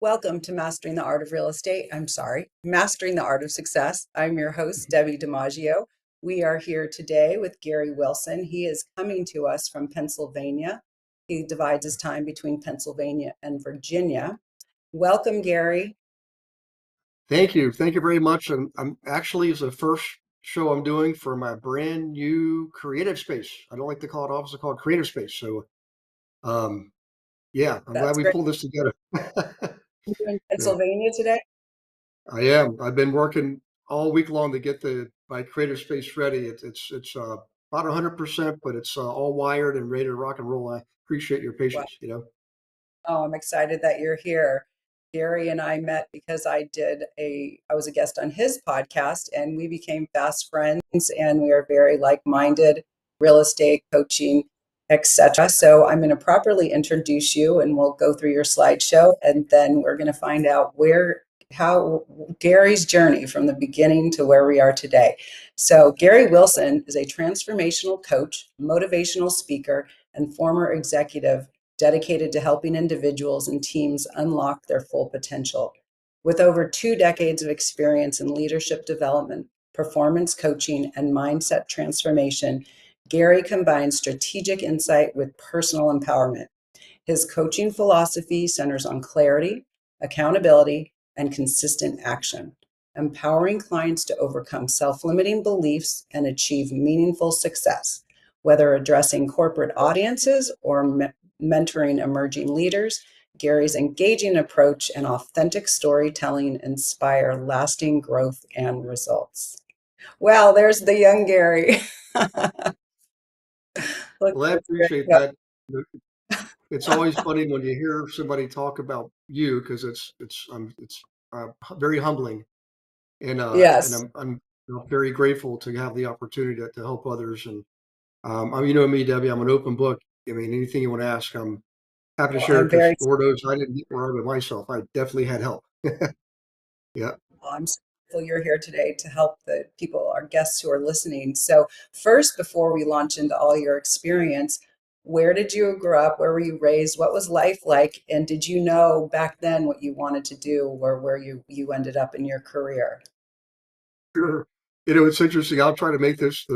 Welcome to Mastering the Art of Real Estate. Mastering the Art of Success. I'm your host, Debbie DiMaggio. We are here today with Gary Wilson. He is coming to us from Pennsylvania. He divides his time between Pennsylvania and Virginia. Welcome, Gary. Thank you. Thank you very much. I'm actually it's the first show I'm doing for my brand new creative space. I don't like to call it office, I call it creative space. So yeah, I'm glad That's we great. pulled this together. You're in Yeah, Pennsylvania today? I am. I've been working all week long to get my creative space ready. It's about 100%, but it's all wired and ready to rock and roll. I appreciate your Wow. patience. Oh, I'm excited that you're here. Gary and I met because I was a guest on his podcast and we became fast friends and we are very like-minded, real estate, coaching, etc. So I'm going to properly introduce you and we'll go through your slideshow and then we're going to find out how Gary's journey from the beginning to where we are today. So Gary Wilson is a transformational coach, motivational speaker, and former executive dedicated to helping individuals and teams unlock their full potential. With over 2 decades of experience in leadership development, performance coaching, and mindset transformation, Gary combines strategic insight with personal empowerment. His coaching philosophy centers on clarity, accountability, and consistent action, empowering clients to overcome self-limiting beliefs and achieve meaningful success. Whether addressing corporate audiences or mentoring emerging leaders, Gary's engaging approach and authentic storytelling inspire lasting growth and results. Well, there's the young Gary. Look Well, at I this appreciate great. that. It's always funny when you hear somebody talk about you because it's very humbling, and Yes, I'm very grateful to have the opportunity to help others. And me, Debbie, I'm an open book. I mean, anything you want to ask, I'm happy to well, share I'm because very Lord knows I didn't get where I am myself. I definitely had help. Yeah. Well, I'm so grateful you're here today to help the people, our guests who are listening. So, first, before we launch into all your experience, where did you grow up? Where were you raised? What was life like? And did you know back then what you wanted to do or where you ended up in your career? Sure. It's interesting. I'll try to make this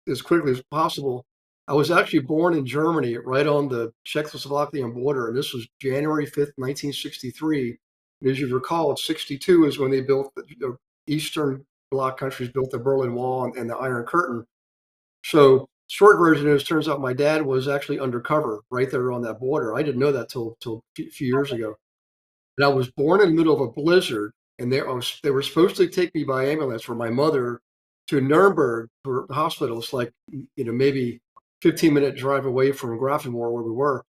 as quickly as possible. I was actually born in Germany, right on the Czechoslovakian border, and this was January 5th, 1963. And as you recall, 62 is when they built the Eastern Bloc countries built the Berlin Wall and the Iron Curtain. So, short version is, turns out my dad was actually undercover right there on that border. I didn't know that till a few years ago. And I was born in the middle of a blizzard, and they were supposed to take me by ambulance for my mother to Nuremberg for the hospital. It's like, maybe 15-minute drive away from Grafenwöhr where we were.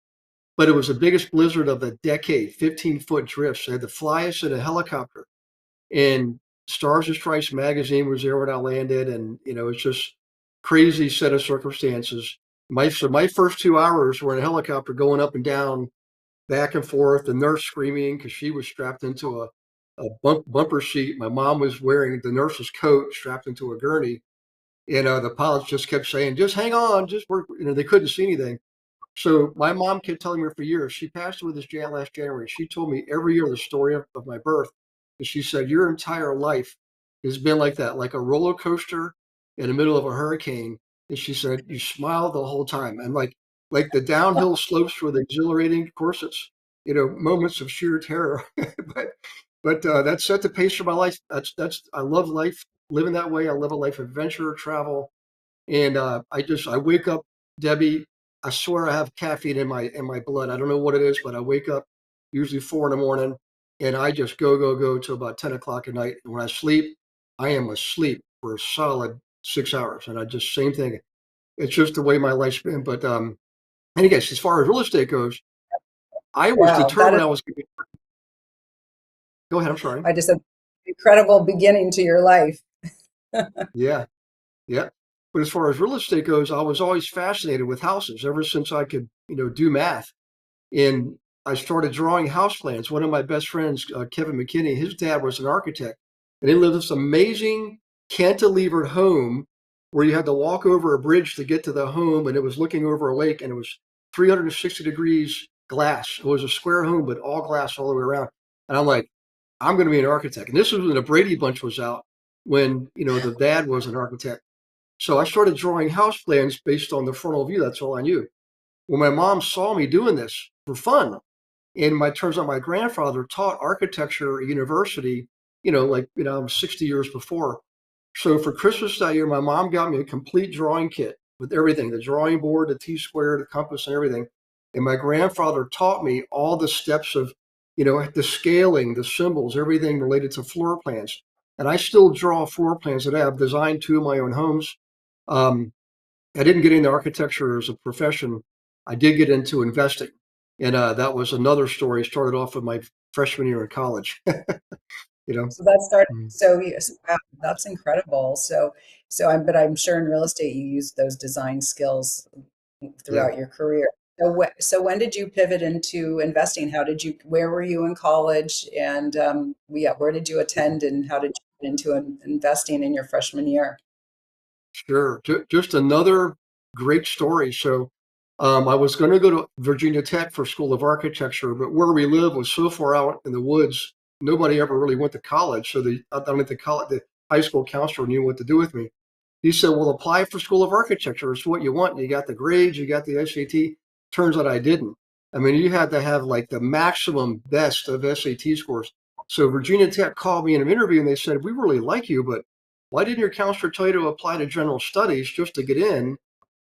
But it was the biggest blizzard of the decade, 15-foot drifts. They had to fly us in a helicopter. And Stars and Stripes magazine was there when I landed, and it's just crazy set of circumstances. My first 2 hours were in a helicopter going up and down back and forth, the nurse screaming because she was strapped into a bumper seat. My mom was wearing the nurse's coat strapped into a gurney. And the pilots just kept saying, just hang on, just work. They couldn't see anything. So my mom kept telling me for years, she passed away last January. She told me every year the story of my birth. And she said, your entire life has been like that, like a roller coaster in the middle of a hurricane. And she said, you smiled the whole time. And like the downhill slopes were the exhilarating, of course, it's, moments of sheer terror. but that set the pace for my life. I love life, living that way. I live a life of adventure, travel. And I wake up, Debbie. I swear I have caffeine in my blood. I don't know what it is, but I wake up usually 4 in the morning, and I just go till about 10 o'clock at night. And when I sleep, I am asleep for a solid 6 hours, and I just same thing. It's just the way my life's been. But and again, as far as real estate goes, I was Wow, that is, determined I was going to. Go ahead. I'm sorry. I just said, incredible beginning to your life. Yeah, yeah. But as far as real estate goes, I was always fascinated with houses ever since I could, do math. And I started drawing house plans. One of my best friends, Kevin McKinney, his dad was an architect, and they lived this amazing cantilevered home where you had to walk over a bridge to get to the home, and it was looking over a lake, and it was 360 degrees glass. It was a square home, but all glass all the way around. And I'm like, I'm going to be an architect. And this was when the Brady Bunch was out, when, the dad was an architect. So I started drawing house plans based on the frontal view. That's all I knew. When my mom saw me doing this for fun, and my turns out my grandfather taught architecture at university, like, 60 years before. So for Christmas that year, my mom got me a complete drawing kit with everything, the drawing board, the T-square, the compass, and everything. And my grandfather taught me all the steps of, the scaling, the symbols, everything related to floor plans. And I still draw floor plans today. I've designed two of my own homes. Um, I didn't get into architecture as a profession. I did get into investing. And that was another story. Started off with my freshman year in college, you know. So that started. Mm. So yes, wow, that's incredible. But I'm sure in real estate you used those design skills Yeah, throughout your career. So when did you pivot into investing? Where were you in college? And yeah, where did you attend and how did you get into investing in your freshman year? sure. Just another great story. So I was going to go to Virginia Tech for School of Architecture, but where we live was so far out in the woods, nobody ever really went to college. So I don't think the high school counselor knew what to do with me. He said, "Well, apply for School of Architecture. It's what you want. You got the grades, you got the SAT." Turns out I didn't. I mean, you had to have like the maximum best of SAT scores. So Virginia Tech called me in an interview and they said, "We really like you, but why didn't your counselor tell you to apply to general studies just to get in?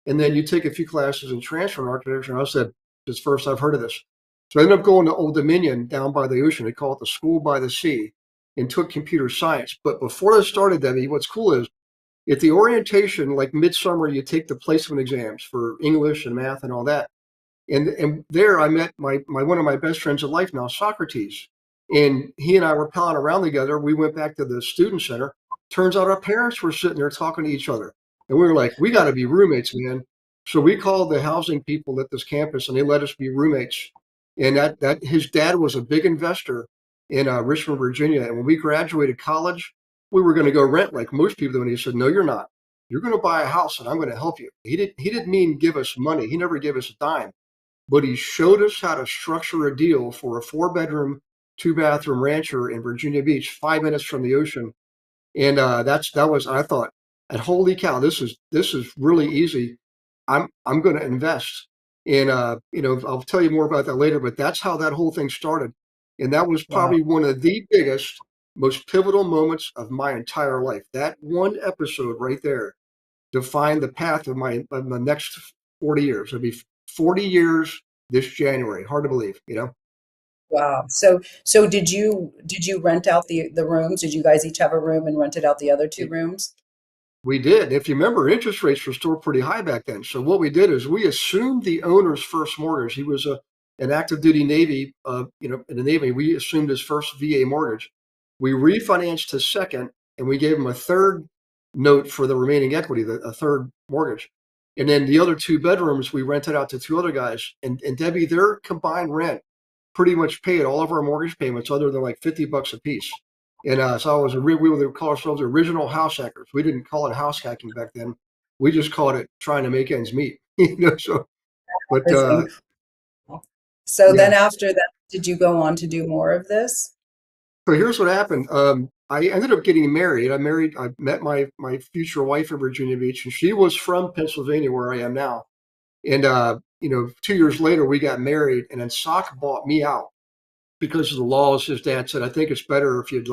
And then you take a few classes in transfer architecture." And I said, "It's first I've heard of this." So I ended up going to Old Dominion down by the ocean. They call it the School by the Sea, and took computer science. But before I started, Debbie, what's cool is at the orientation, like midsummer, you take the placement exams for English and math and all that. And there I met my one of my best friends in life now, Socrates. And he and I were palling around together. We went back to the student center. Turns out our parents were sitting there talking to each other. And we were like, we got to be roommates, man. So we called the housing people at this campus and they let us be roommates. And that his dad was a big investor in Richmond, Virginia. And when we graduated college, we were going to go rent like most people do. And he said, "No, you're not. You're going to buy a house and I'm going to help you." He didn't mean give us money. He never gave us a dime, but he showed us how to structure a deal for a 4-bedroom, 2-bathroom rancher in Virginia Beach, 5 minutes from the ocean. And that was I thought, and holy cow, this is really easy. I'm going to invest. And I'll tell you more about that later. But that's how that whole thing started, and that was Wow. probably one of the biggest, most pivotal moments of my entire life. That one episode right there define the path of the next 40 years. It'll be 40 years this January. Hard to believe, you know? Wow. So did you rent out the rooms? Did you guys each have a room and rented out the other two rooms? We did. If you remember, interest rates were still pretty high back then. So what we did is we assumed the owner's first mortgage. He was an active duty Navy, in the Navy. We assumed his first VA mortgage. We refinanced his second, and we gave him a third note for the remaining equity, a third mortgage. And then the other 2 bedrooms we rented out to two other guys. And Debbie, their combined rent pretty much paid all of our mortgage payments, other than like $50 a piece. And so I was we would call ourselves original house hackers. We didn't call it house hacking back then. We just called it trying to make ends meet. So but That's incredible. So then yeah. after that, did you go on to do more of this? So here's what happened. I ended up getting married. I met my future wife in Virginia Beach, and she was from Pennsylvania, where I am now. And 2 years later, we got married, and then Sock bought me out because of the laws. His dad said, "I think it's better if you'd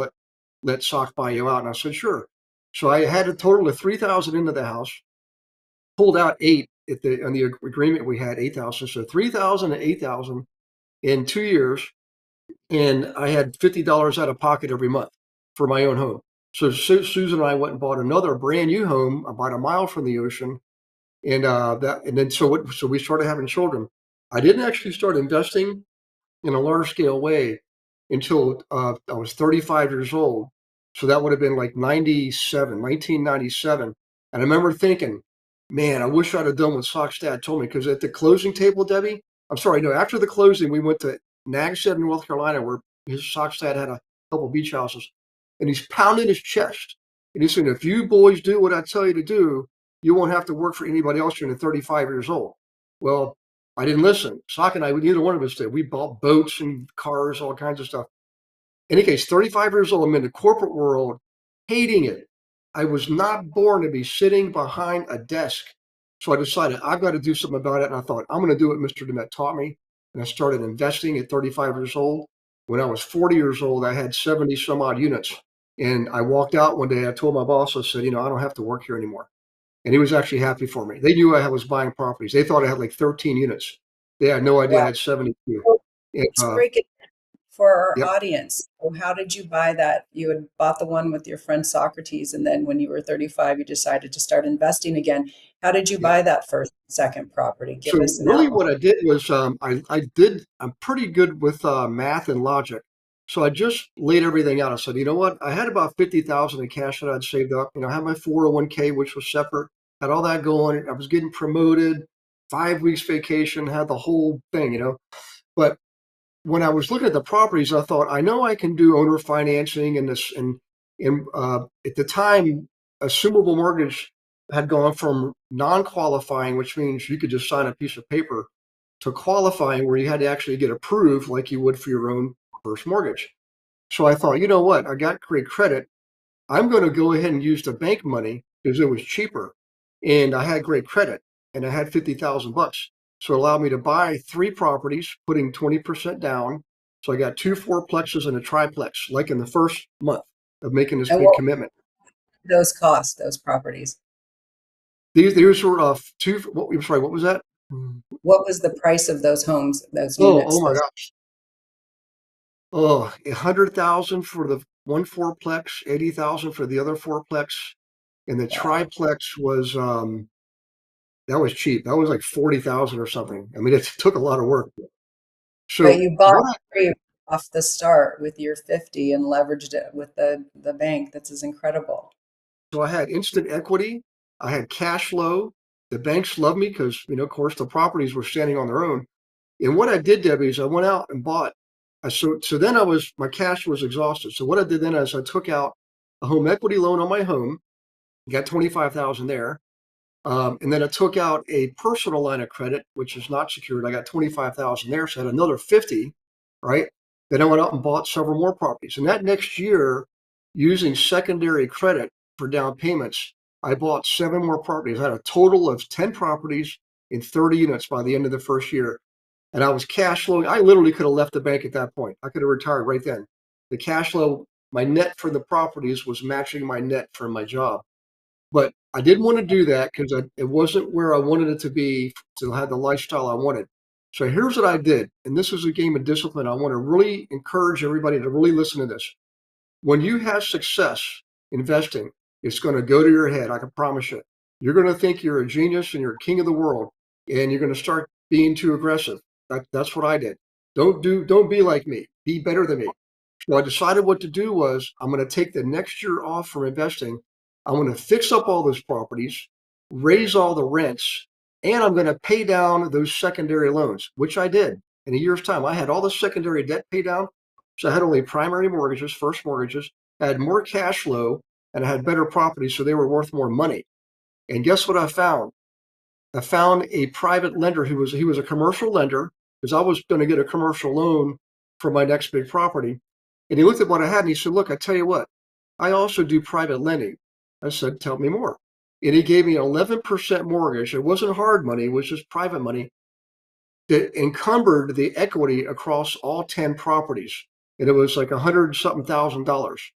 let Sock buy you out." And I said, "Sure." So I had a total of 3,000 into the house, pulled out eight at the on the agreement. We had 8,000, so 3,000 and 8,000 in 2 years, and I had $50 out of pocket every month for my own home. So Susan and I went and bought another brand new home about a mile from the ocean, and then so we started having children. I didn't actually start investing in a large scale way until I was 35 years old. So that would have been like 1997. And I remember thinking, man, I wish I'd have done what Sock's dad told me. Because at the closing table, Debbie, I'm sorry, no, after the closing, we went to Nags Head, North Carolina, where his Sock's dad had a couple beach houses. And he's pounding his chest. And he's saying, "If you boys do what I tell you to do, you won't have to work for anybody else when you're 35 years old." Well, I didn't listen. Sock and I, neither one of us did. We bought boats and cars, all kinds of stuff. any case, 35 years old, I'm in the corporate world, hating it. I was not born to be sitting behind a desk. So I decided I've got to do something about it. And I thought, I'm going to do what Mr. Demet taught me. And I started investing at 35 years old. When I was 40 years old, I had 70 some odd units. And I walked out one day. I told my boss, I said, I don't have to work here anymore. And he was actually happy for me. They knew I was buying properties. They thought I had like 13 units. They had no idea I Wow. had 72. So And, let's break it for our yep, audience. So how did you buy that? You had bought the one with your friend Socrates, and then when you were 35, you decided to start investing again. How did you yep. buy that first, second property? Give So us an really outline. what I did was I'm pretty good with math and logic. So I just laid everything out. I said, you know what? I had about 50,000 in cash that I'd saved up. I had my 401k, which was separate, had all that going. I was getting promoted, 5 weeks vacation, had the whole thing. But when I was looking at the properties, I thought, I know I can do owner financing and this, and at the time, assumable mortgage had gone from non-qualifying, which means you could just sign a piece of paper, to qualifying, where you had to actually get approved like you would for your own first mortgage. So I thought, you know what? I got great credit. I'm going to go ahead and use the bank money because it was cheaper, and I had great credit, and I had 50,000 bucks. So it allowed me to buy 3 properties, putting 20% down. So I got 2 fourplexes and a triplex, like in the first month of making this And big what commitment. did those cost, those properties? These were two. I'm sorry, what was that? What was the price of those homes, those Oh units, my those gosh. Oh, 100,000 for the one fourplex, 80,000 for the other fourplex, and the wow. triplex was that was cheap. That was like 40,000 or something. I mean, it took a lot of work. But So you bought what I, three off the start with your 50 and leveraged it with the bank. That's is incredible. so I had instant equity. I had cash flow. The banks loved me because, of course, the properties were standing on their own. And what I did, Debbie, is I went out and bought. So then my cash was exhausted. So what I did then is I took out a home equity loan on my home, got 25,000 there. And then I took out a personal line of credit, which is not secured. I got 25,000 there, so I had another 50, right? Then I went out and bought several more properties. And that next year, using secondary credit for down payments, I bought 7 more properties. I had a total of 10 properties in 30 units by the end of the first year. And I was cash flowing. I literally could have left the bank at that point. I could have retired right then. The cash flow, my net for the properties was matching my net from my job. But I didn't want to do that because it wasn't where I wanted it to be to have the lifestyle I wanted. So here's what I did, and this is a game of discipline. I want to really encourage everybody to really listen to this. When you have success investing, it's going to go to your head. I can promise you. You're going to think you're a genius and you're king of the world, and you're going to start being too aggressive. That's what I did. Don't be like me. Be better than me. So I decided what to do was I'm going to take the next year off from investing. I'm going to fix up all those properties, raise all the rents, and I'm going to pay down those secondary loans, which I did in a year's time. I had all the secondary debt paid down. So I had only primary mortgages, first mortgages, I had more cash flow, and I had better properties, so they were worth more money. And guess what I found? I found a private lender he was a commercial lender because I was going to get a commercial loan for my next big property. And he looked at what I had and he said, "Look, I tell you what, I also do private lending." I said, "Tell me more." And he gave me an 11% mortgage. It wasn't hard money, it was just private money that encumbered the equity across all 10 properties. And it was like 100 something thousand dollars.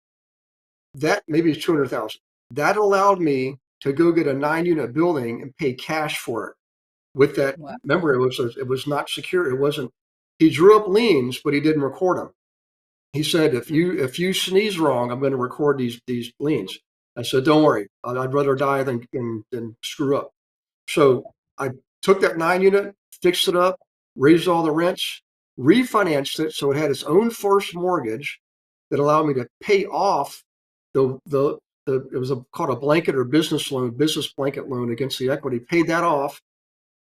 That maybe it's 200,000. That allowed me to go get a 9 unit building and pay cash for it with that. Wow. Remember, it was not secure. It wasn't. He drew up liens, but he didn't record them. He said, if you sneeze wrong, I'm going to record these liens. I said, don't worry. I'd rather die than screw up. So I took that 9 unit, fixed it up, raised all the rents, refinanced it so it had its own first mortgage that allowed me to pay off the it was called a blanket or business blanket loan against the equity. Paid that off,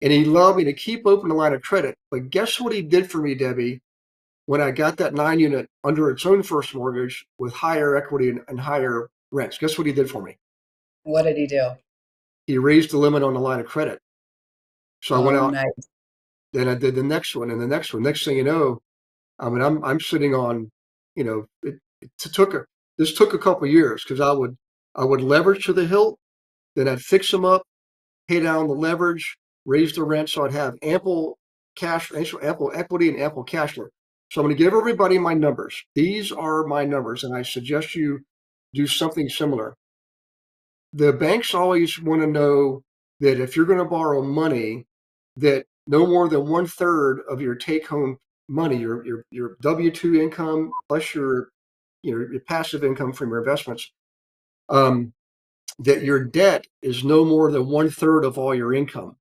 and he allowed me to keep open the line of credit. But guess what he did for me, Debbie? When I got that 9 unit under its own first mortgage with higher equity and higher rents, guess what he did for me? What did he do? He raised the limit on the line of credit. So I went Oh, out, nice. then I did the next one and the next one. Next thing you know, I mean, I'm sitting on. it took this took a couple of years because I would leverage to the hilt, then I'd fix them up, pay down the leverage, raise the rent, so I'd have ample cash, ample equity, and ample cash flow. So I'm going to give everybody my numbers. These are my numbers, and I suggest you do something similar. The banks always want to know that if you're going to borrow money, that no more than one third of your take home money, your W-2 income plus your passive income from your investments, um, that your debt is no more than one third of all your income.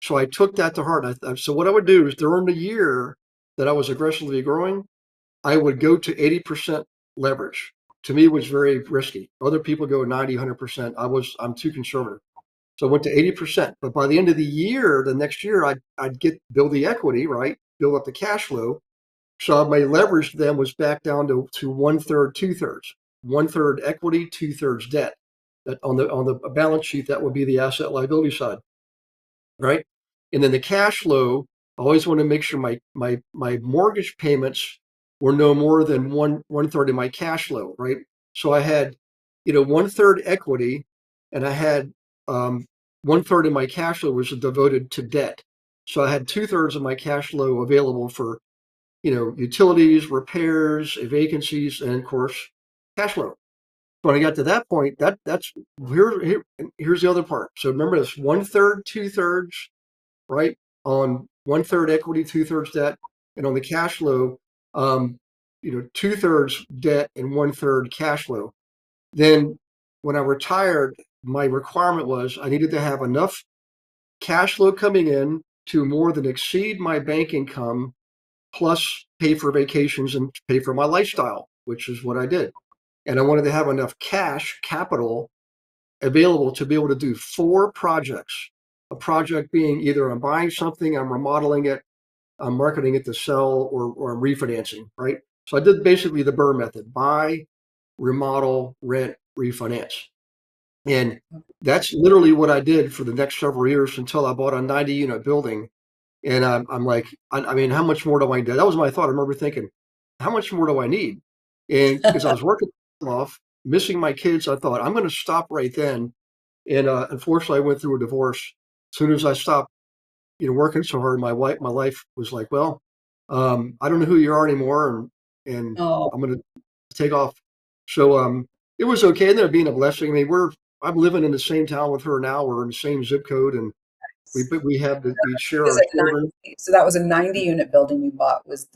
So I took that to heart. So what I would do is during the year that I was aggressively growing, I would go to 80% leverage. To me, it was very risky. Other people go 90, 100%. I'm too conservative. So I went to 80%. But by the end of the year, the next year, I'd build the equity, right? Build up the cash flow. So my leverage then was back down to one third, two thirds, one third equity, two thirds debt. That on the balance sheet, that would be the asset liability side, right? And then the cash flow, I always want to make sure my mortgage payments were no more than one third of my cash flow, right? So I had, one third equity, and I had one third of my cash flow was devoted to debt. So I had two thirds of my cash flow available for, utilities, repairs, vacancies, and of course, cash flow. When I got to that point, here's the other part. So remember this: one third, two thirds, right? On one third equity, two thirds debt, and on the cash flow, um, two thirds debt and one third cash flow. Then when I retired, my requirement was I needed to have enough cash flow coming in to more than exceed my bank income, plus pay for vacations and pay for my lifestyle, which is what I did. And I wanted to have enough cash capital available to be able to do four projects. A project being either I'm buying something, I'm remodeling it, I'm marketing it to sell, or I'm refinancing, right? So I did basically the Burr method: buy, remodel, rent, refinance. And that's literally what I did for the next several years until I bought a 90 unit building. And I'm like, I mean, how much more do I need? That was my thought. I remember thinking, how much more do I need? And because I was working off, missing my kids, I thought I'm going to stop right then. And unfortunately, I went through a divorce. As soon as I stopped, working so hard, my life was like, well, I don't know who you are anymore, and Oh, I'm going to take off. So it was okay. And then being a blessing. I mean, I'm living in the same town with her now. We're in the same zip code, and we share is our it children. 90? So that was a 90 unit building you bought was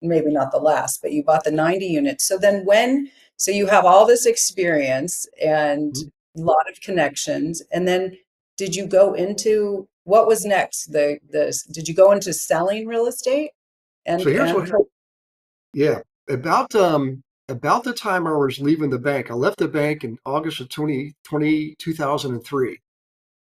maybe not the last, but you bought the 90 units. So then so you have all this experience and a lot of connections. And then did you go into what was next? Did you go into selling real estate So here's and what happened. Yeah, about the time I was leaving the bank, I left the bank in August of 2003.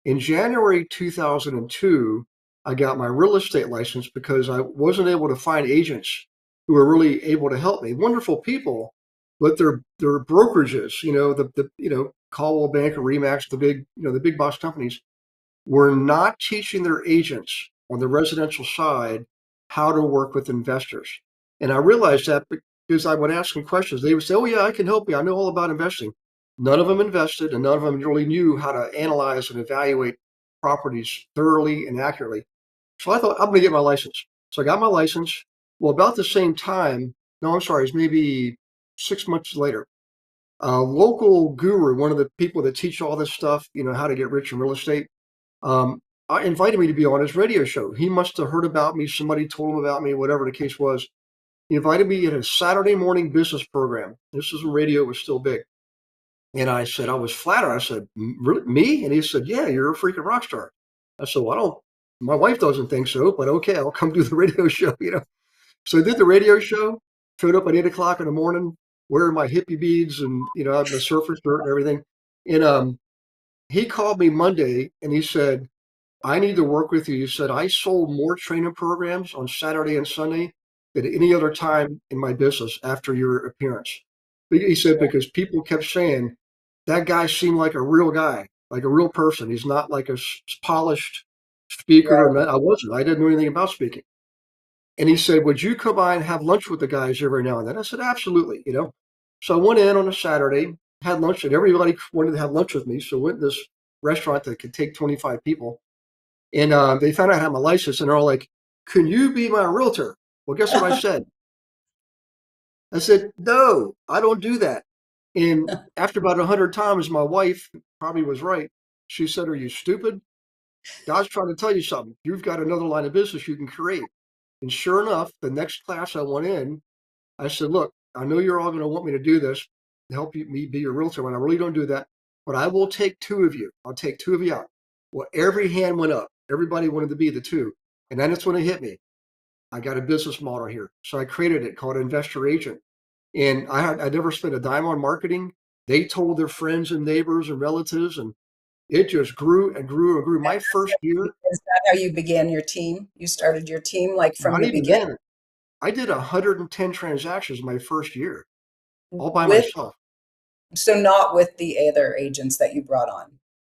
In January 2002, I got my real estate license because I wasn't able to find agents who were really able to help me. Wonderful people, but they're brokerages, the Caldwell Bank or Remax, the big box companies were not teaching their agents on the residential side how to work with investors. And I realized that because I would ask them questions. They would say, "Oh, yeah, I can help you. I know all about investing." None of them invested, and none of them really knew how to analyze and evaluate properties thoroughly and accurately. So I thought, I'm going to get my license. So I got my license. Well, about the same time, no, I'm sorry, it's maybe 6 months later, a local guru, one of the people that teach all this stuff, how to get rich in real estate, um, invited me to be on his radio show. He must have heard about me. Somebody told him about me, whatever the case was. He invited me in his Saturday morning business program. This was when radio was still big. And I said, I was flattered. I said, really, me? And he said, yeah, you're a freaking rock star. I said, well, my wife doesn't think so, but okay, I'll come do the radio show. So I did the radio show, showed up at 8 o'clock in the morning, wearing my hippie beads and, I had my surfer shirt and everything. And he called me Monday and he said, I need to work with you. You said I sold more training programs on Saturday and Sunday than any other time in my business after your appearance. He said, because people kept saying that guy seemed like a real guy, like a real person. He's not like a polished speaker. right. And I wasn't. I didn't know anything about speaking. And he said, would you come by and have lunch with the guys every now and then? I said, absolutely, you know. So I went in on a Saturday, had lunch, and everybody wanted to have lunch with me. So I went to this restaurant that could take 25 people. And they found out I had my license, and they're all like, can you be my realtor? Well, guess what I said? I said, no, I don't do that. And after about 100 times, my wife probably was right. She said, are you stupid? God's trying to tell you something. You've got another line of business you can create. And sure enough, the next class I went in, I said, look, I know you're all going to want me to do this, help you, me be your realtor, and I really don't do that, but I will take two of you. I'll take two of you out. Well, every hand went up. Everybody wanted to be the two. And then it's when it hit me. I got a business model here. So I created it called Investor Agent. And I never spent a dime on marketing. They told their friends and neighbors and relatives, and it just grew and grew and grew. My first year, Is that how you began your team? You started your team like from not the even beginning then, I did 110 transactions my first year, all by with, myself. so not with the other agents that you brought on.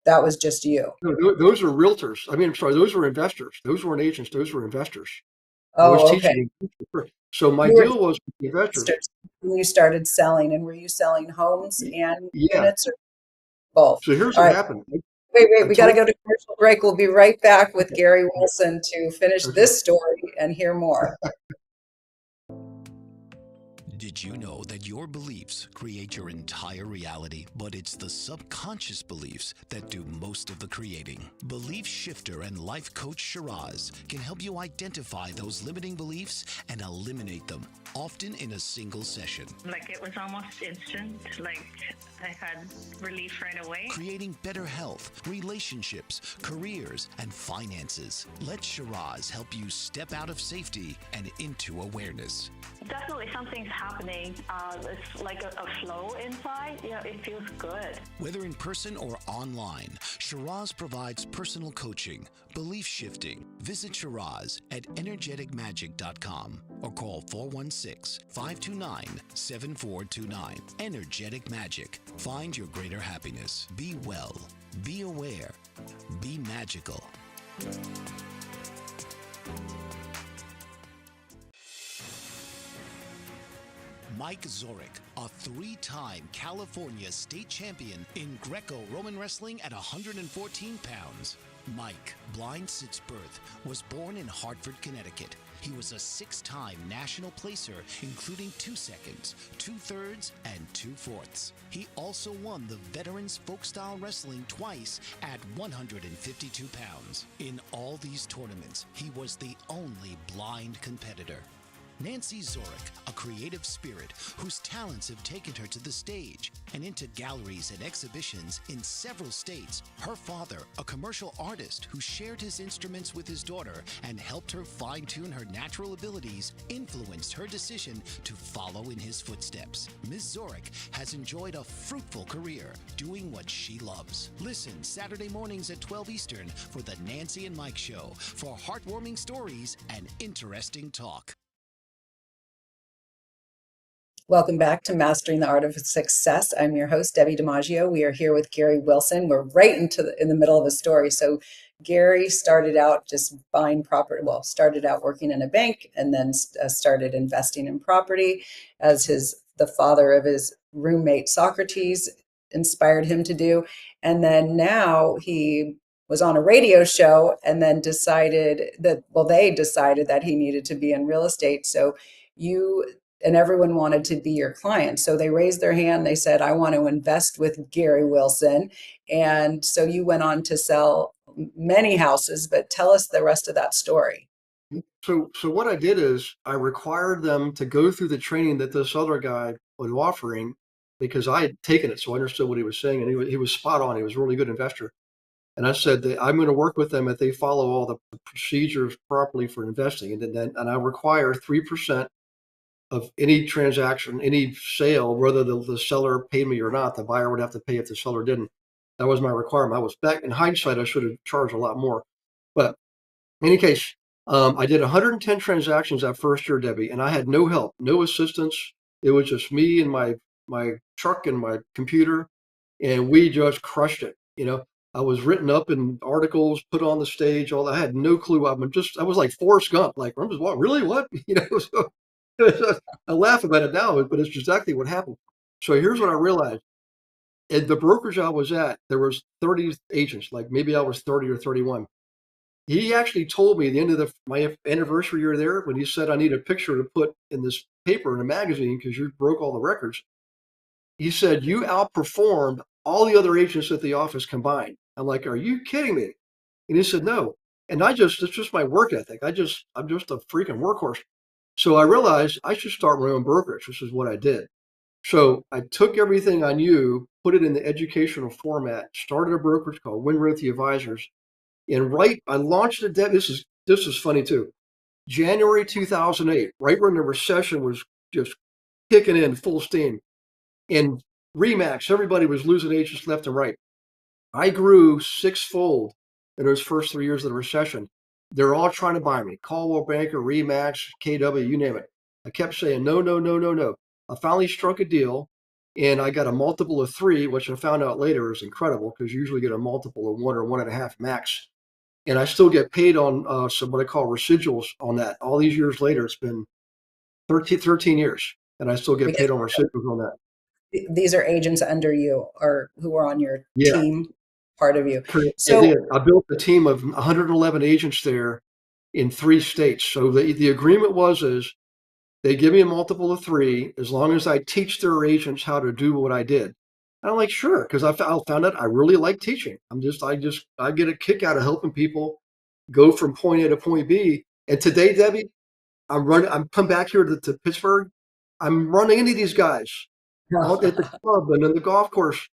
That was just you. No, those are realtors. I mean, I'm sorry, those were investors. Those weren't agents. Those were investors. I was Oh, okay. teaching them. So my You were deal was with the investors. investors when you started selling, and were you selling homes and Yeah. units or both? So here's All what right. happened. Wait, I we got to told, go to commercial break. We'll be right back with okay, Gary Wilson to finish okay. this story and hear more. Did you know that your beliefs create your entire reality, but it's the subconscious beliefs that do most of the creating? Belief shifter and life coach Shiraz can help you identify those limiting beliefs and eliminate them, often in a single session. Like it was almost instant, like I had relief right away. Creating better health, relationships, careers, and finances. Let Shiraz help you step out of safety and into awareness. Definitely something's happening. It's like a flow inside. Yeah, it feels good. Whether in person or online, Shiraz provides personal coaching, belief shifting. Visit Shiraz at energeticmagic.com or call 416-529-7429. Energetic Magic. Find your greater happiness. Be well. Be aware. Be magical. Mike Zorek, a three-time California state champion in Greco-Roman wrestling at 114 pounds. Mike, blind since birth, was born in Hartford, Connecticut. He was a six-time national placer, including 2 seconds, 2/3, and 2/4. He also won the Veterans Folk-Style Wrestling twice at 152 pounds. In all these tournaments, he was the only blind competitor. Nancy Zorek, a creative spirit whose talents have taken her to the stage and into galleries and exhibitions in several states. Her father, a commercial artist who shared his instruments with his daughter and helped her fine-tune her natural abilities, influenced her decision to follow in his footsteps. Ms. Zorek has enjoyed a fruitful career doing what she loves. Listen Saturday mornings at 12 Eastern for the Nancy and Mike Show for heartwarming stories and interesting talk. Welcome back to Mastering the Art of Success. I'm your host, Debbie DiMaggio. We are here with Gary Wilson. We're right in the middle of a story. So Gary started out just buying property. Well, started out working in a bank and then started investing in property as the father of his roommate Socrates inspired him to do. And then now he was on a radio show and then they decided that he needed to be in real estate. So you and everyone wanted to be your client. So they raised their hand. They said, I want to invest with Gary Wilson. And so you went on to sell many houses, but tell us the rest of that story. So what I did is I required them to go through the training that this other guy was offering because I had taken it. So I understood what he was saying. And he was spot on. He was a really good investor. And I said that I'm going to work with them if they follow all the procedures properly for investing. And I require 3% of any transaction, any sale, whether the seller paid me or not. The buyer would have to pay if the seller didn't. That was my requirement. I was back in hindsight, I should have charged a lot more. But in any case, I did 110 transactions that first year, Debbie, and I had no help, no assistance. It was just me and my truck and my computer, and we just crushed it. I was written up in articles, put on the stage. All I had no clue. I was like Forrest Gump. Like, I'm just, what, really? What? So, I laugh about it now, but it's exactly what happened. So here's what I realized. At the brokerage I was at, there was 30 agents. Like maybe I was 30 or 31. He actually told me at the end of my anniversary year there, when he said I need a picture to put in this paper in a magazine because you broke all the records. He said you outperformed all the other agents at the office combined. I'm like, are you kidding me? And he said no. And it's just my work ethic. I'm just a freaking workhorse. So I realized I should start my own brokerage. This is what I did. So I took everything I knew, put it in the educational format, started a brokerage called Winworthy Advisors, and I launched it. This is funny too. January 2008, right when the recession was just kicking in full steam, and Remax, everybody was losing agents left and right. I grew sixfold in those first 3 years of the recession. They're all trying to buy me. Caldwell Banker, Remax, KW, you name it. I kept saying no, no, no, no, no. I finally struck a deal, and I got a multiple of 3, which I found out later is incredible because you usually get a multiple of 1 or 1.5 max. And I still get paid on some what I call residuals on that. All these years later, it's been 13 years, and I still get Because paid on residuals on that. these are agents under you or who are on your Yeah, team, part of you. I So did. I built a team of 111 agents there in 3 states. So the agreement is they give me a multiple of 3 as long as I teach their agents how to do what I did. And I'm like, sure, because I found out I really like teaching. I get a kick out of helping people go from point A to point B. And today, Debbie, I'm come back here to Pittsburgh. I'm running into these guys out at the club and in the golf course.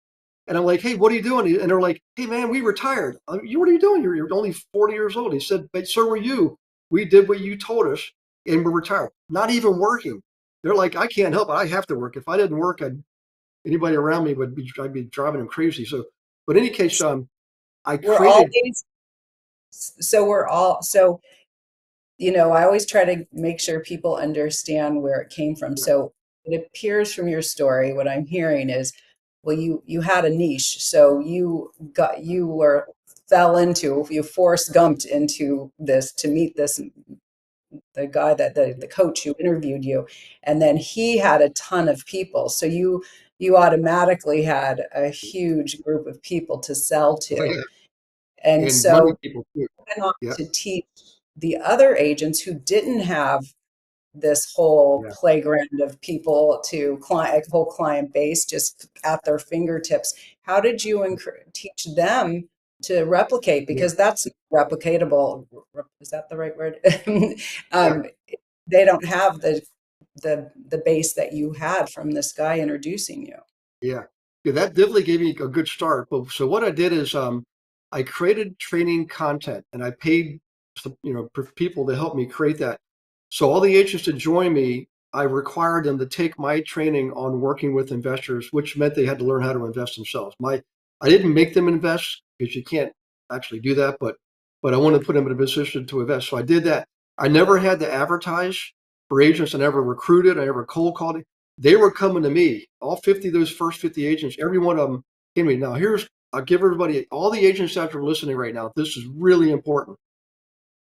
And I'm like, hey, what are you doing? And they're like, hey, man, we retired. What are you doing? You're only 40 years old. He said, but so were you. We did what you told us and we're retired. Not even working. They're like, I can't help it. I have to work. If I didn't work, anybody around me I'd be driving them crazy. So, but in any case, I we're created, always so we're all so I always try to make sure people understand where it came from. So it appears from your story, what I'm hearing is, well, you had a niche, so you forced gumped into this to meet this the guy that the coach who interviewed you, and then he had a ton of people, so you automatically had a huge group of people to sell oh, to, yeah, and and money so people too. went on Yeah, to teach the other agents who didn't have this whole yeah, playground of people to client, a whole client base just at their fingertips. How did you teach them to replicate? yeah, Because that's replicatable. Is that the right word? yeah. um, they don't have the base that you had from this guy introducing you. Yeah. Yeah, that definitely gave me a good start. But so what I did is I created training content and I paid for people to help me create that. So all the agents that joined me, I required them to take my training on working with investors, which meant they had to learn how to invest themselves. I didn't make them invest because you can't actually do that, but I wanted to put them in a position to invest. So I did that. I never had to advertise for agents. I never recruited. I never cold called. They were coming to me. All 50 of those first 50 agents, every one of them came to me. Now, I'll give everybody, all the agents that are listening right now, this is really important.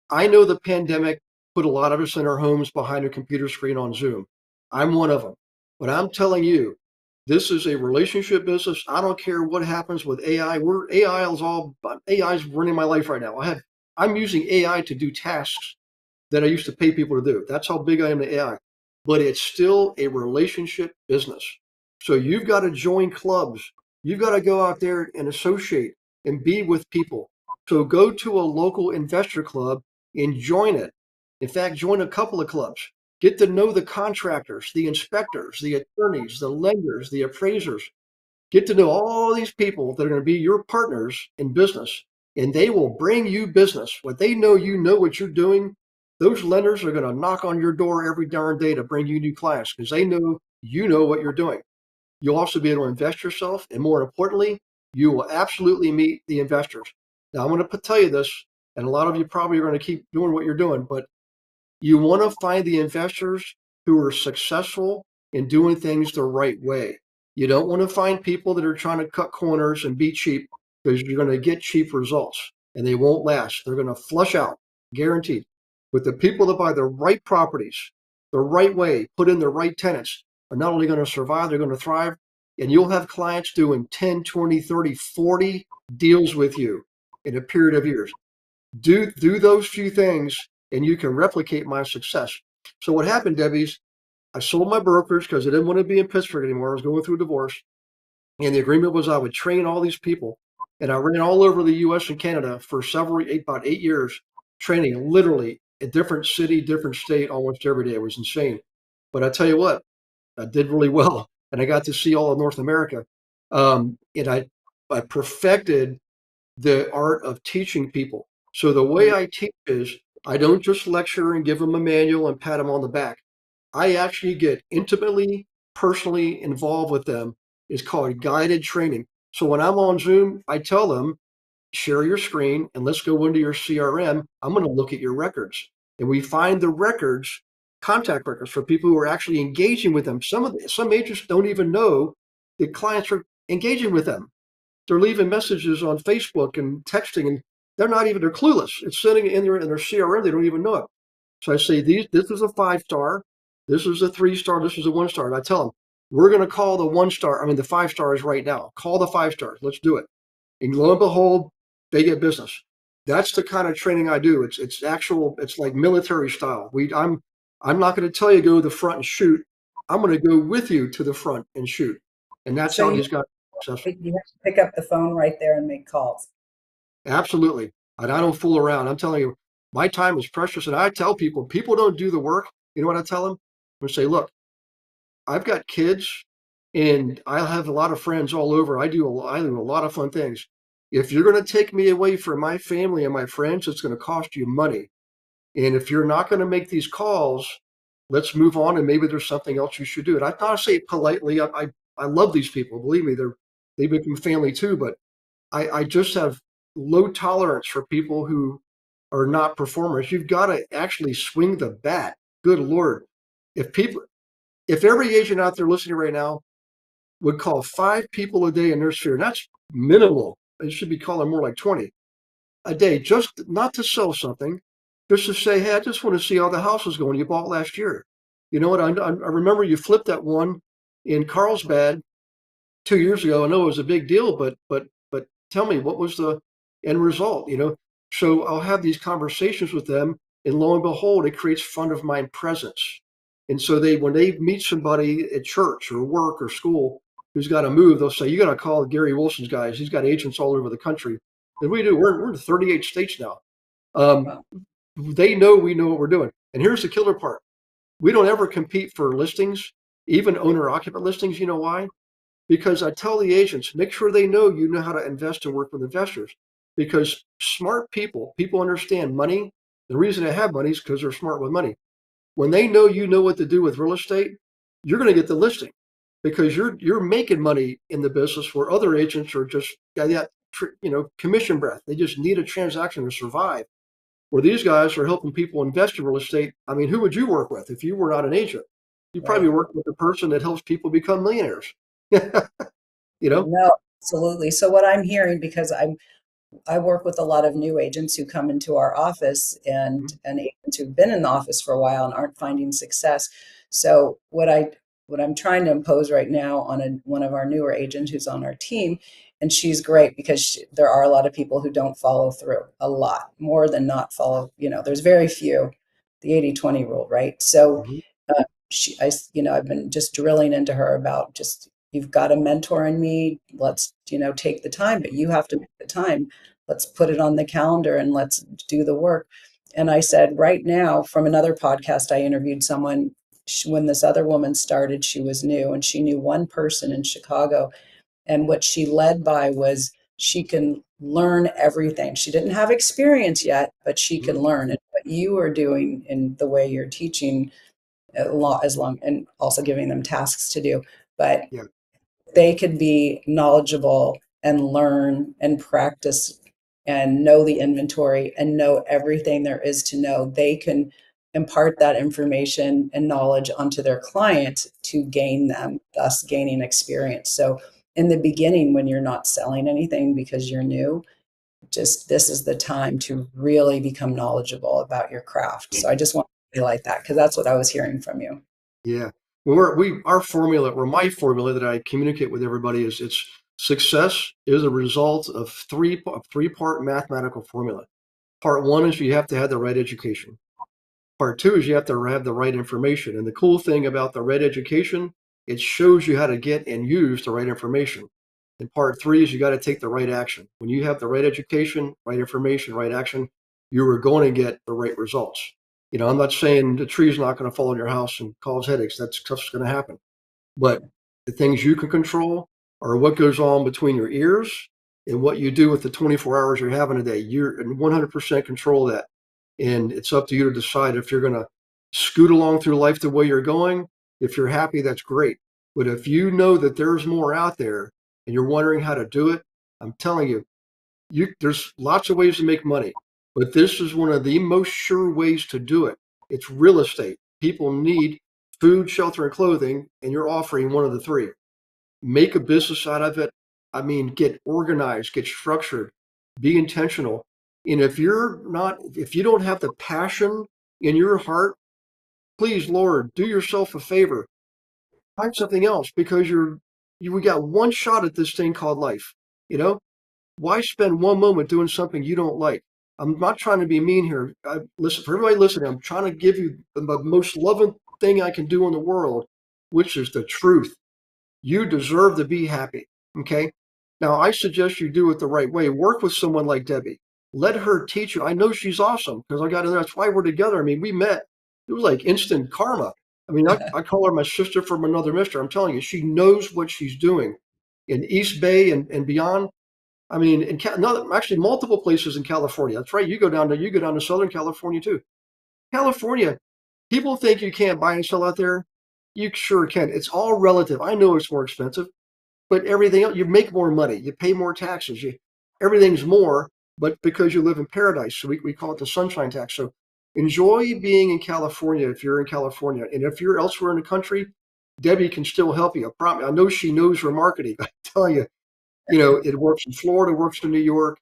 I know the pandemic put a lot of us in our homes behind a computer screen on Zoom. I'm one of them. But I'm telling you, this is a relationship business. I don't care what happens with AI. AI is running my life right now. I'm using AI to do tasks that I used to pay people to do. That's how big I am to AI. But it's still a relationship business. So you've got to join clubs. You've got to go out there and associate and be with people. So go to a local investor club and join it. In fact, join a couple of clubs. Get to know the contractors, the inspectors, the attorneys, the lenders, the appraisers. Get to know all these people that are going to be your partners in business, and they will bring you business. What they know, you know what you're doing. Those lenders are going to knock on your door every darn day to bring you new clients because they know you know what you're doing. You'll also be able to invest yourself, and more importantly, you will absolutely meet the investors. Now, I'm going to tell you this, and a lot of you probably are going to keep doing what you're doing, but you want to find the investors who are successful in doing things the right way. You don't want to find people that are trying to cut corners and be cheap because you're going to get cheap results and they won't last. They're going to flush out, guaranteed. But the people that buy the right properties, the right way, put in the right tenants, are not only going to survive, they're going to thrive. And you'll have clients doing 10, 20, 30, 40 deals with you in a period of years. Do those few things and you can replicate my success. So what happened, Debbie's, I sold my brokerage because I didn't want to be in Pittsburgh anymore. I was going through a divorce. And the agreement was I would train all these people. And I ran all over the US and Canada for about 8 years, training literally a different city, different state almost every day. It was insane. But I tell you what, I did really well. And I got to see all of North America. And I perfected the art of teaching people. So the way I teach is I don't just lecture and give them a manual and pat them on the back. I actually get intimately, personally involved with them. It's called guided training. So when I'm on Zoom, I tell them, share your screen and let's go into your CRM. I'm going to look at your records. And we find the records, contact records for people who are actually engaging with them. Some agents don't even know that clients are engaging with them. They're leaving messages on Facebook and texting, and they're clueless. It's sitting in their CRM. They don't even know it. So I say, this is a 5-star, this is a 3-star, this is a 1-star. And I tell them, we're going to call the 1-star, the 5-stars right now. Call the 5-stars. Let's do it. And lo and behold, they get business. That's the kind of training I do. It's like military style. I'm not going to tell you go to the front and shoot. I'm going to go with you to the front and shoot. And that's So how you, these guys are successful. you have to pick up the phone right there and make calls. Absolutely. And I don't fool around. I'm telling you, my time is precious. And I tell people don't do the work. You know what I tell them? I say, look, I've got kids and I have a lot of friends all over. I do a lot of fun things. If you're going to take me away from my family and my friends, it's going to cost you money. And if you're not going to make these calls, let's move on. And maybe there's something else you should do. And I thought I say it politely. I love these people. Believe me, they become family too. But I just have low tolerance for people who are not performers. You've got to actually swing the bat. Good Lord. If every agent out there listening right now would call 5 people a day in their sphere, and that's minimal. They should be calling more like 20 a day, just not to sell something, just to say, hey, I just want to see how the house is going you bought last year. You know what? I remember you flipped that one in Carlsbad 2 years ago. I know it was a big deal, but tell me, what was the end result? So I'll have these conversations with them, and lo and behold, it creates front of mind presence. And so when they meet somebody at church or work or school who's got to move, they'll say, you got to call Gary Wilson's guys. He's got agents all over the country. And we do. We're in 38 states now. Um, Wow. they know we know what we're doing. And here's the killer part. We don't ever compete for listings, even owner-occupant listings. You know why? Because I tell the agents, make sure they know you know how to invest and work with investors. Because smart people understand money. The reason they have money is because they're smart with money. When they know you know what to do with real estate, you're going to get the listing because you're making money in the business where other agents are just got that commission breath. They just need a transaction to survive. Where these guys are helping people invest in real estate. Who would you work with if you were not an agent? You Right. probably work with the person that helps people become millionaires. you know? No, absolutely. So what I'm hearing, because I work with a lot of new agents who come into our office and agents who've been in the office for a while and aren't finding success. So what I'm trying to impose right now on one of our newer agents who's on our team, and she's great because there are a lot of people who don't follow through, a lot more than not follow. There's very few, the 80-20 rule, right? So Mhm. I've been just drilling into her about just, you've got a mentor in me. Let's, take the time, but you have to make the time. Let's put it on the calendar and let's do the work. And I said, right now, from another podcast, I interviewed someone. When this other woman started, she was new and she knew one person in Chicago. And what she led by was she can learn everything. She didn't have experience yet, but she can Mhm. learn. And what you are doing in the way you're teaching as long, and also giving them tasks to do, but Yeah. they could be knowledgeable and learn and practice and know the inventory and know everything there is to know. They can impart that information and knowledge onto their client to gain them, thus gaining experience. So in the beginning, when you're not selling anything because you're new, just this is the time to really become knowledgeable about your craft. So I just want to highlight that because that's what I was hearing from you. Yeah. Well, our formula, or my formula that I communicate with everybody is it's success is a result of three-part mathematical formula. Part one is you have to have the right education. Part two is you have to have the right information. And the cool thing about the right education, it shows you how to get and use the right information. And part three is you got to take the right action. When you have the right education, right information, right action, you are going to get the right results. I'm not saying the tree's not going to fall on your house and cause headaches. That stuff's going to happen. But the things you can control are what goes on between your ears and what you do with the 24 hours you're having a day. You're in 100% control of that. And it's up to you to decide if you're going to scoot along through life the way you're going. If you're happy, that's great. But if you know that there's more out there and you're wondering how to do it, I'm telling you, there's lots of ways to make money, but this is one of the most sure ways to do it. It's real estate. People need food, shelter, and clothing, and you're offering one of the three. Make a business out of it. I mean, get organized, get structured, be intentional. And if you don't have the passion in your heart, please, Lord, do yourself a favor. Find something else because we got one shot at this thing called life. You know, why spend one moment doing something you don't like? I'm not trying to be mean here. Listen, for everybody listening, I'm trying to give you the most loving thing I can do in the world, which is the truth. You deserve to be happy. Okay. Now, I suggest you do it the right way. Work with someone like Debbie. Let her teach you. I know she's awesome because that's why we're together. I mean, we met. It was like instant karma. I mean, I call her my sister from another mister. I'm telling you, she knows what she's doing in East Bay and beyond. I mean, no, actually multiple places in California. That's right. You go down to Southern California too. California, people think you can't buy and sell out there. You sure can. It's all relative. I know it's more expensive, but everything else, you make more money. You pay more taxes. Everything's more, but because you live in paradise. So we call it the sunshine tax. So enjoy being in California if you're in California. And if you're elsewhere in the country, Debbie can still help you. I know she knows her marketing. I tell you, it works in Florida, works in New York.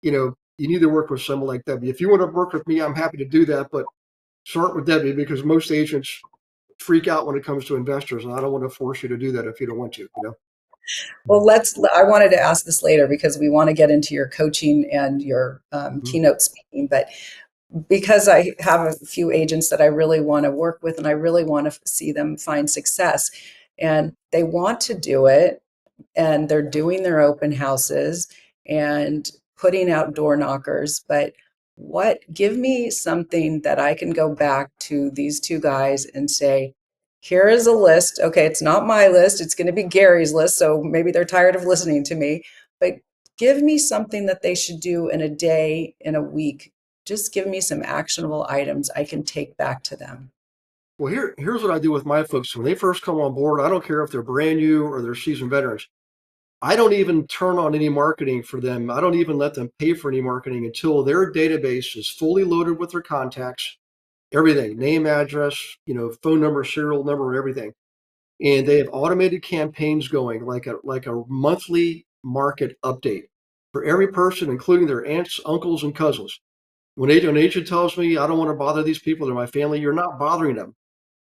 You need to work with someone like Debbie. If you want to work with me, I'm happy to do that. But start with Debbie because most agents freak out when it comes to investors, and I don't want to force you to do that if you don't want to. Well, I wanted to ask this later because we want to get into your coaching and your Mhm. keynote speaking. But because I have a few agents that I really want to work with and I really want to see them find success, and they want to do it, and they're doing their open houses and putting out door knockers. But give me something that I can go back to these two guys and say, here is a list. Okay, it's not my list, it's going to be Gary's list. So maybe they're tired of listening to me, but give me something that they should do in a day, in a week. Just give me some actionable items I can take back to them. Well, here's what I do with my folks. When they first come on board, I don't care if they're brand new or they're seasoned veterans. I don't even turn on any marketing for them. I don't even let them pay for any marketing until their database is fully loaded with their contacts, everything, name, address, phone number, serial number, everything. And they have automated campaigns going like a monthly market update for every person, including their aunts, uncles, and cousins. When an agent tells me I don't want to bother these people, they're my family, you're not bothering them.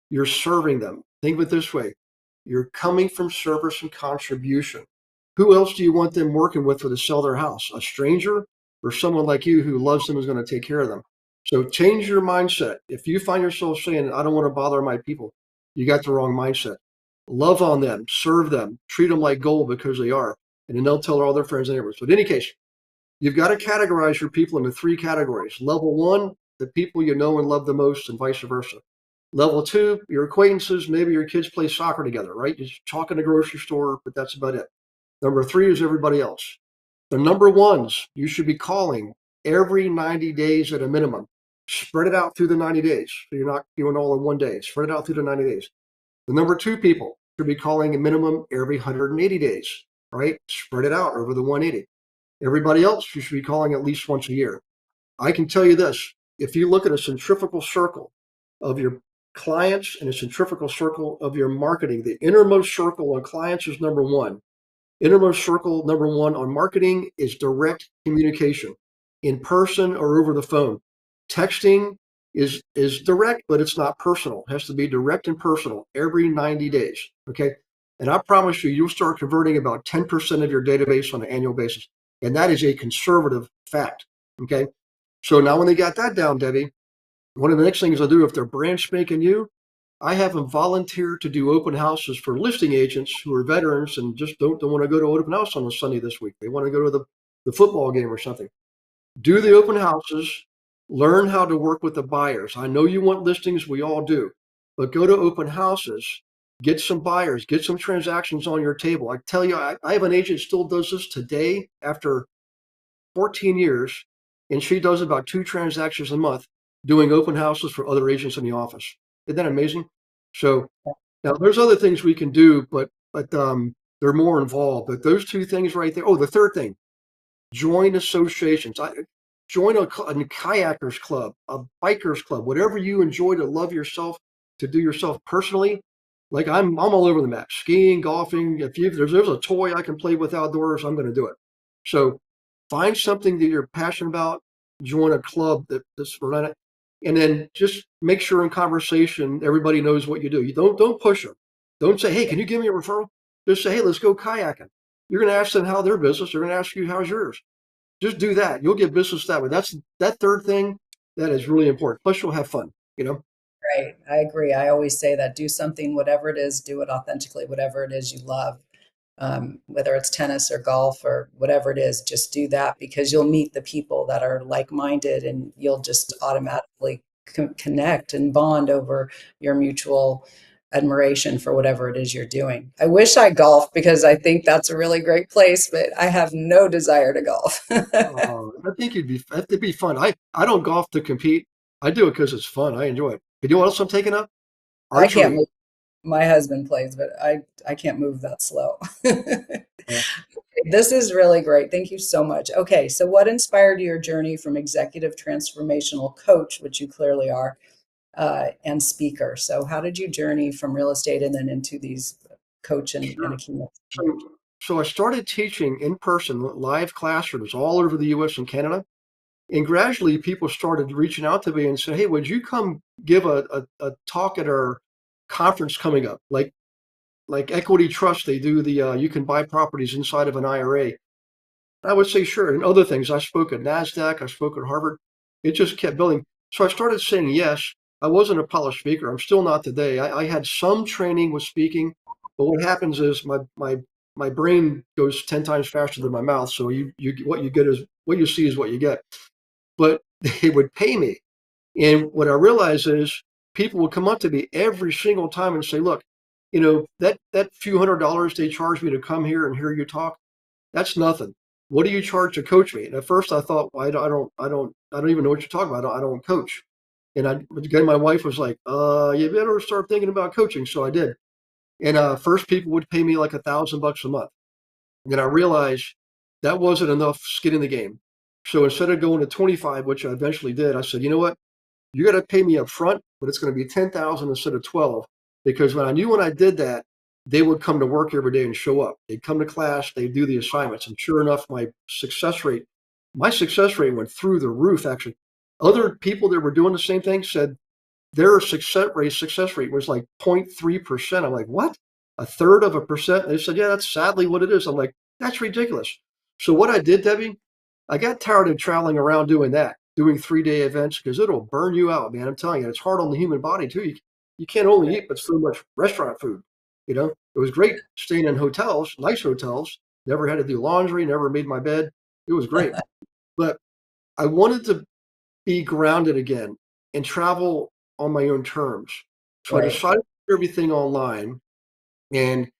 You're serving them. Think of it this way. You're coming from service and contribution. Who else do you want them working with to sell their house? A stranger or someone like you who loves them and is going to take care of them? So change your mindset. If you find yourself saying, I don't want to bother my people, you got the wrong mindset. Love on them, serve them, treat them like gold because they are. And then they'll tell all their friends and neighbors. But in any case, you've got to categorize your people into three categories. Level one, the people you know and love the most, and vice versa. Level two, your acquaintances, maybe your kids play soccer together, right? Just talk in the grocery store, but that's about it. Number three is everybody else. The number ones you should be calling every 90 days at a minimum. Spread it out through the 90 days. So you're not doing all in one day. Spread it out through the 90 days. The number two people should be calling a minimum every 180 days, right? Spread it out over the 180. Everybody else you should be calling at least once a year. I can tell you this, if you look at a centrifugal circle of your clients and a centrifugal circle of your marketing, the innermost circle of clients is number one. Innermost circle number one on marketing is direct communication, in person or over the phone. Texting is direct, but it's not personal. It has to be direct and personal every 90 days. Okay. And I promise you, you'll start converting about 10% of your database on an annual basis. And that is a conservative fact. Okay. So now when they got that down, Debbie, one of the next things I do if they're brand spanking new, I have them volunteer to do open houses for listing agents who are veterans and just don't want to go to open house on a Sunday this week. They want to go to the football game or something. Do the open houses, learn how to work with the buyers. I know you want listings, we all do, but go to open houses, get some buyers, get some transactions on your table. I tell you, I have an agent still does this today after 14 years, and she does about 2 transactions a month doing open houses for other agents in the office. Isn't that amazing? So now there's other things we can do, but they're more involved. But those 2 things right there. Oh, the third thing, join associations. Join a kayakers club, a bikers club, whatever you enjoy to love yourself, to do yourself personally. Like I'm all over the map, skiing, golfing. If there's a toy I can play with outdoors, I'm going to do it. So find something that you're passionate about. Join a club that's run it, and then just make sure in conversation everybody knows what you do. You don't push them. Don't say, "Hey, can you give me a referral?" Just say, "Hey, let's go kayaking." You're going to ask them how their business. They're going to ask you how's yours. Just do that. You'll get business that way. That's that third thing that is really important. Plus, you'll have fun. You know. Right. I agree. I always say that do something, whatever it is, do it authentically, whatever it is you love, whether it's tennis or golf or whatever it is, just do that because you'll meet the people that are like-minded and you'll just automatically connect and bond over your mutual admiration for whatever it is you're doing. I wish I golfed because I think that's a really great place, but I have no desire to golf. I think it'd be fun. I don't golf to compete. I do it because it's fun. I enjoy it. You know what else I'm taking up? I can't Archery. move. My husband plays, but I can't move that slow. Yeah. This is really great. Thank you so much. Okay, so what inspired your journey from executive transformational coach, which you clearly are, and speaker? So how did you journey from real estate and then into these coach and a Sure. keynote speaker? So, so I started teaching in person live classrooms all over the U.S. and Canada. And gradually, people started reaching out to me and said, "Hey, would you come give a talk at our conference coming up? Like Equity Trust, they do the you can buy properties inside of an IRA." I would say sure. And other things, I spoke at NASDAQ, I spoke at Harvard. It just kept building. So I started saying yes. I wasn't a polished speaker. I'm still not today. I had some training with speaking, but what happens is my brain goes 10 times faster than my mouth. So you what you get is what you see is what you get. But they would pay me. And what I realized is people would come up to me every single time and say, look, that few $100s they charge me to come here and hear you talk, that's nothing. What do you charge to coach me? And at first I thought, well, I don't even know what you're talking about. I don't coach. And again, my wife was like, you better start thinking about coaching. So I did. And first people would pay me like $1,000 a month. And then I realized that wasn't enough skin in the game. So instead of going to 25, which I eventually did, I said, you know what? You got to pay me up front, but it's going to be 10,000 instead of 12. Because when I did that, they would come to work every day and show up. They'd come to class, they'd do the assignments. And sure enough, my success rate went through the roof, actually. Other people that were doing the same thing said their success rate was like 0.3%. I'm like, what? A third of a percent? They said, yeah, that's sadly what it is. I'm like, that's ridiculous. So what I did, Debbie, I got tired of traveling around doing that, doing 3-day events because it'll burn you out, man. I'm telling you, it's hard on the human body too. You can't only eat but so much restaurant food. It was great staying in hotels, nice hotels. Never had to do laundry, never made my bed. It was great. But I wanted to be grounded again and travel on my own terms. So I Right. decided to do everything online, and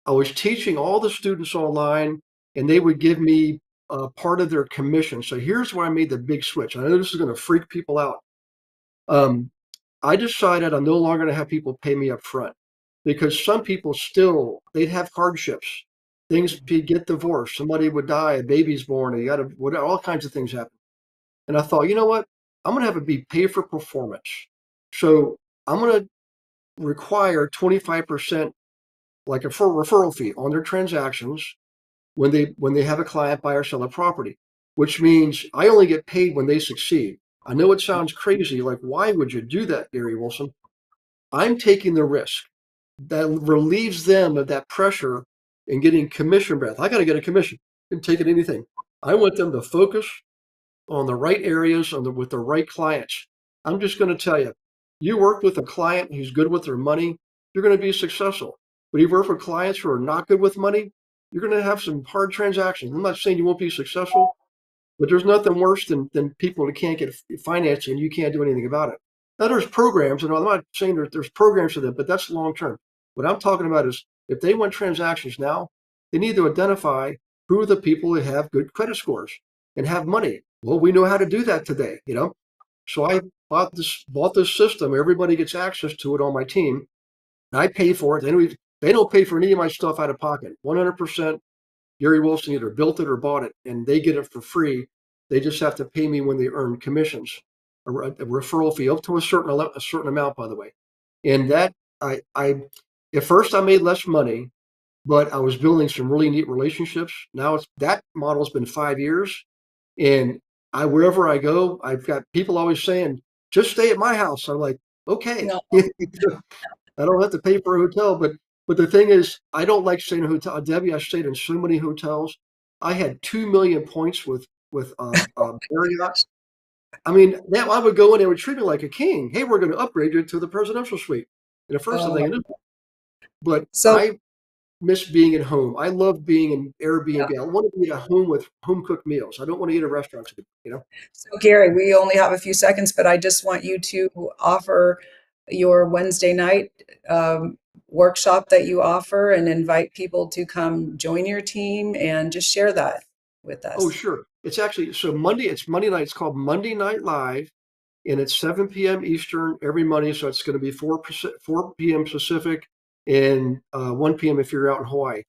I was teaching all the students online, and they would give me part of their commission. So here's where I made the big switch. I know this is going to freak people out. Um, I decided I'm no longer going to have people pay me up front because some people still they'd have hardships. Things get divorced, somebody would die, a baby's born, and you got to whatever, all kinds of things happen. And I thought, you know what? I'm going to have it be pay for performance. So I'm going to require 25% like a full referral fee on their transactions. when they have a client buy or sell a property, which means I only get paid when they succeed. I know it sounds crazy, like why would you do that, Gary Wilson? I'm taking the risk that relieves them of that pressure and getting commission breath. I got to get a commission and take it anything. I want them to focus on the right areas with the right clients. I'm just going to tell you, you work with a client who's good with their money, you're going to be successful. But if you work with clients who are not good with money, you're going to have some hard transactions. I'm not saying you won't be successful, but there's nothing worse than people that can't get financing and you can't do anything about it. Now there's programs, and I'm not saying there's programs for them, but that's long term. What I'm talking about is if they want transactions now, they need to identify who are the people that have good credit scores and have money. Well, we know how to do that today, you know. So I bought this system. Everybody gets access to it on my team, and I pay for it. They don't pay for any of my stuff out of pocket. 100%. Gary Wilson either built it or bought it, and they get it for free. They just have to pay me when they earn commissions, a referral fee up to a certain amount, by the way. And that I at first I made less money, but I was building some really neat relationships. Now that model's been 5 years, and wherever I go, I've got people always saying, "Just stay at my house." I'm like, okay. No, I don't have to pay for a hotel, but the thing is, I don't like staying in a hotel. Debbie, I stayed in so many hotels. I had 2 million points with Marriott. I mean, now I would go in, they would treat me like a king. Hey, we're going to upgrade you to the presidential suite. And the first oh thing my, I knew, but so I miss being at home. I love being in yeah. Airbnb. I want to be at home with home cooked meals. I don't want to eat at restaurants, you know? So Gary, we only have a few seconds, but I just want you to offer your Wednesday night workshop that you offer and invite people to come join your team and just share that with Oh, us. sure. It's actually, so it's Monday night. It's called Monday Night Live, and it's 7 p.m. Eastern every Monday. So it's going to be 4 p.m. Pacific and 1 p.m. if you're out in Hawaii.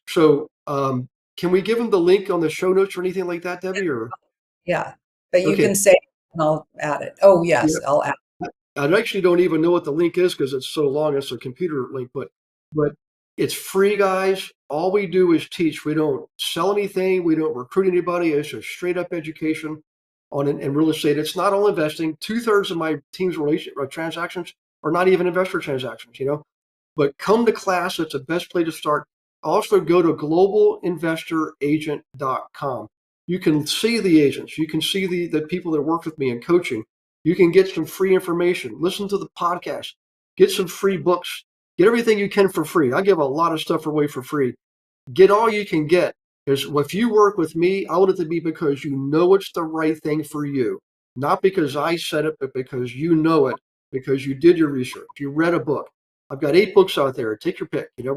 So can we give them the link on the show notes or anything like that, Debbie? Or Yeah, but you okay, can say, and I'll add it. Oh, yeah. yes, I'll add. I actually don't even know what the link is because it's so long. It's a computer link, but it's free, guys. All we do is teach. We don't sell anything. We don't recruit anybody. It's just straight up education on in real estate. It's not all investing. 2/3 of my team's transactions are not even investor transactions. You know, but come to class. It's the best place to start. Also, go to globalinvestoragent.com. You can see the agents. You can see the people that work with me in coaching. You can get some free information. Listen to the podcast. Get some free books. Get everything you can for free. I give a lot of stuff away for free. Get all you can get. Because if you work with me, I want it to be because you know it's the right thing for you. Not because I said it, but because you know it, because you did your research. You read a book. I've got 8 books out there. Take your pick. You know,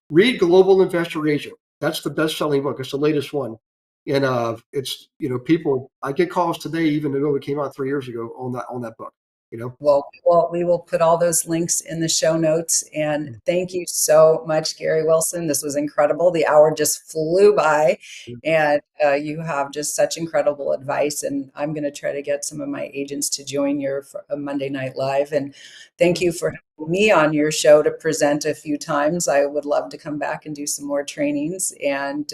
read Global Investor Agent. That's the best-selling book. It's the latest one. And it's, you know, people, I get calls today, even though it came out 3 years ago on that book, you know. Well, we will put all those links in the show notes. And thank you so much, Gary Wilson. This was incredible. The hour just flew by, and you have just such incredible advice. And I'm going to try to get some of my agents to join your Monday Night Live. And thank you for having me on your show to present a few times. I would love to come back and do some more trainings. And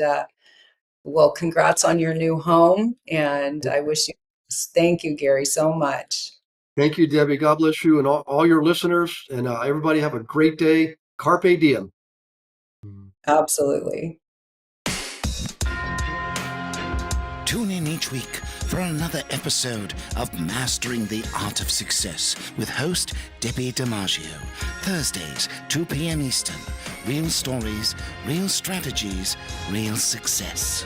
well, congrats on your new home. And I wish you, thank you, Gary, so much. Thank you, Debbie. God bless you and all your listeners. And everybody have a great day. Carpe diem. Absolutely. Tune in each week for another episode of Mastering the Art of Success with host Debbie DiMaggio. Thursdays, 2 p.m. Eastern. Real stories, real strategies, real success.